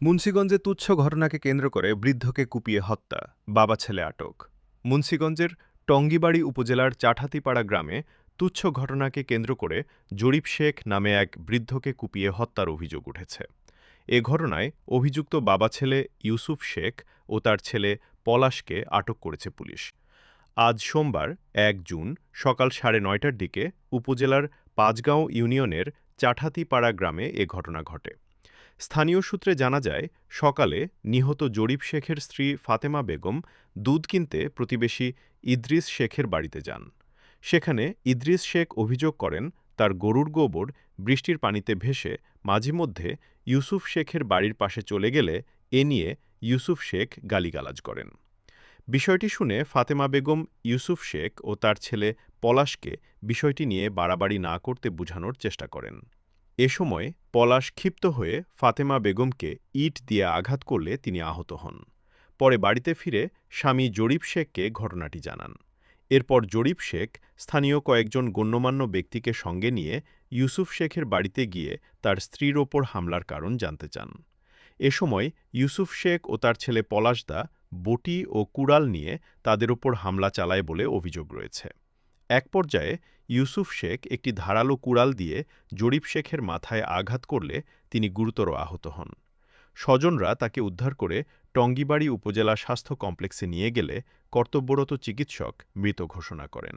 মুন্সিগঞ্জে তুচ্ছ ঘটনাকে কেন্দ্র করে বৃদ্ধকে কুপিয়ে হত্যা, বাবা ছেলে আটক। মুন্সিগঞ্জের টঙ্গীবাড়ি উপজেলার চাঠাতিপাড়া গ্রামে তুচ্ছ ঘটনাকে কেন্দ্র করে জরিপ শেখ নামে এক বৃদ্ধকে কুপিয়ে হত্যার অভিযোগ উঠেছে। এ ঘটনায় অভিযুক্ত বাবা ছেলে ইউসুফ শেখ ও তার ছেলে পলাশকে আটক করেছে পুলিশ। আজ সোমবার ১ জুন সকাল ৯:৩০টার দিকে উপজেলার পাঁচগাঁও ইউনিয়নের চাঠাতিপাড়া গ্রামে এ ঘটনা ঘটে। স্থানীয় সূত্রে জানা যায়, সকালে নিহত জরিপ শেখের স্ত্রী ফাতেমা বেগম দুধ কিনতে প্রতিবেশী ইদ্রিস শেখের বাড়িতে যান। সেখানে ইদ্রিস শেখ অভিযোগ করেন, তার গরুর গোবর বৃষ্টির পানিতে ভেসে মাঝেমধ্যে ইউসুফ শেখের বাড়ির পাশে চলে গেলে এ নিয়ে ইউসুফ শেখ গালিগালাজ করেন। বিষয়টি শুনে ফাতেমা বেগম ইউসুফ শেখ ও তার ছেলে পলাশকে বিষয়টি নিয়ে বাড়াবাড়ি না করতে বোঝানোর চেষ্টা করেন। এ সময় পলাশ ক্ষিপ্ত হয়ে ফাতেমা বেগমকে ইট দিয়ে আঘাত করলে তিনি আহত হন। পরে বাড়িতে ফিরে স্বামী জরিপ শেখকে ঘটনাটি জানান। এরপর জরিপ শেখ স্থানীয় কয়েকজন গণ্যমান্য ব্যক্তিকে সঙ্গে নিয়ে ইউসুফ শেখের বাড়িতে গিয়ে তার স্ত্রীর ওপর হামলার কারণ জানতে চান। এ সময় ইউসুফ শেখ ও তার ছেলে পলাশদা বটি ও কুড়াল নিয়ে তাদের ওপর হামলা চালায় বলে অভিযোগ রয়েছে। এক পর্যায়ে ইউসুফ শেখ একটি ধারালো কুড়াল দিয়ে জরিপ শেখের মাথায় আঘাত করলে তিনি গুরুতর আহত হন। স্বজনরা তাকে উদ্ধার করে টঙ্গীবাড়ি উপজেলা স্বাস্থ্য কমপ্লেক্সে নিয়ে গেলে কর্তব্যরত চিকিৎসক মৃত ঘোষণা করেন।